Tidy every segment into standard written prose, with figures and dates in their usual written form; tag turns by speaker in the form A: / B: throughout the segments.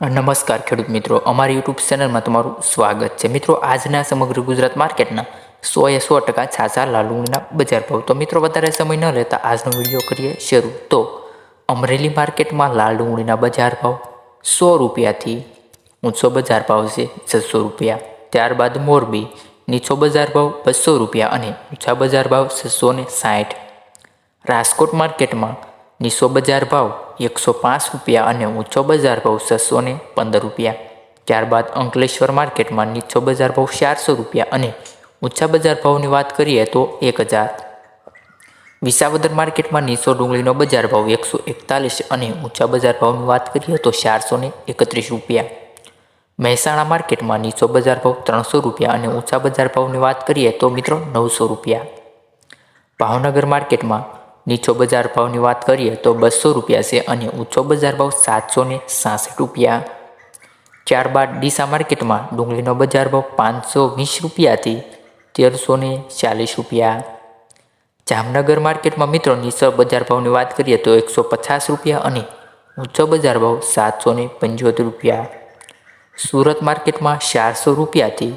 A: નમસ્કાર ખેડૂત મિત્રો, અમારી યુટ્યુબ ચેનલમાં તમારું સ્વાગત છે। મિત્રો, આજના સમગ્ર ગુજરાત માર્કેટના 100% છાસા લાલ ડુંગળીના બજાર ભાવ। તો મિત્રો, વધારે સમય ન લેતા આજનો વિડીયો કરીએ શરૂ। તો અમરેલી માર્કેટમાં લાલ ડુંગળીના બજાર ભાવ 100 રૂપિયાથી ઊંચો બજાર ભાવ છે 600 રૂપિયા। ત્યારબાદ મોરબી નીચો બજાર ભાવ 200 રૂપિયા અને ઊંચા બજાર ભાવ 660। રાજકોટ માર્કેટમાં નીચો બજાર ભાવ 105 રૂપિયા અને ઊંચો બજાર ભાવ 615 રૂપિયા। ત્યારબાદ અંકલેશ્વર માર્કેટમાં નીચો બજાર ભાવ 400 રૂપિયા અને ઊંચા બજાર ભાવની વાત કરીએ તો 1000। વિસાવદર માર્કેટમાં નીચો ડુંગળીનો બજાર ભાવ 141 અને ઊંચા બજાર ભાવની વાત કરીએ તો 431 રૂપિયા। મહેસાણા માર્કેટમાં નીચો બજાર ભાવ 300 રૂપિયા અને ઊંચા બજાર ભાવની વાત કરીએ તો મિત્રો 900 રૂપિયા। ભાવનગર માર્કેટમાં નીચો બજાર ભાવની વાત કરીએ તો 200 રૂપિયા છે અને ઊંચો બજાર ભાવ 766 રૂપિયા। ત્યારબાદ ડીસા માર્કેટમાં ડુંગળીનો બજાર ભાવ 520 રૂપિયાથી 1340 રૂપિયા। જામનગર માર્કેટમાં મિત્રો નીચો બજાર ભાવની વાત કરીએ તો 150 રૂપિયા અને ઊંચો બજાર ભાવ 775 રૂપિયા। સુરત માર્કેટમાં 400 રૂપિયાથી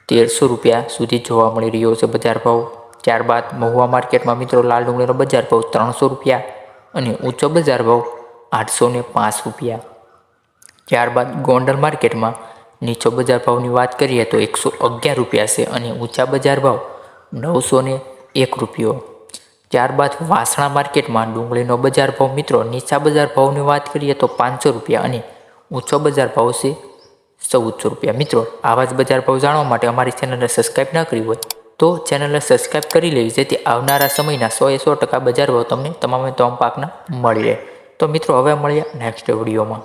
A: 1300 રૂપિયા સુધી જોવા મળી રહ્યો છે બજાર ભાવ। ત્યારબાદ મહુવા માર્કેટમાં મિત્રો લાલ ડુંગળીનો બજાર ભાવ 300 રૂપિયા અને ઊંચો બજાર ભાવ 805 રૂપિયા। ત્યારબાદ ગોંડલ માર્કેટમાં નીચો બજાર ભાવની વાત કરીએ તો 111 રૂપિયા છે અને ઊંચા બજાર ભાવ 901 રૂપિયો। ત્યારબાદ વાસણા માર્કેટમાં ડુંગળીનો બજાર ભાવ મિત્રો નીચા બજાર ભાવની વાત કરીએ તો 500 રૂપિયા અને ઊંચો બજાર ભાવ છે 1400 રૂપિયા। મિત્રો, આવા જ બજાર ભાવ જાણવા માટે અમારી ચેનલને સબસ્ક્રાઈબ ન કરી હોય તો ચેનલને સબસ્ક્રાઈબ કરી લેવી, જેથી આવનારા સમયના 100% બજાર ભાવ તમને તમામ પાકના મળી રહે। તો મિત્રો, હવે મળીએ નેક્સ્ટ વિડીયોમાં।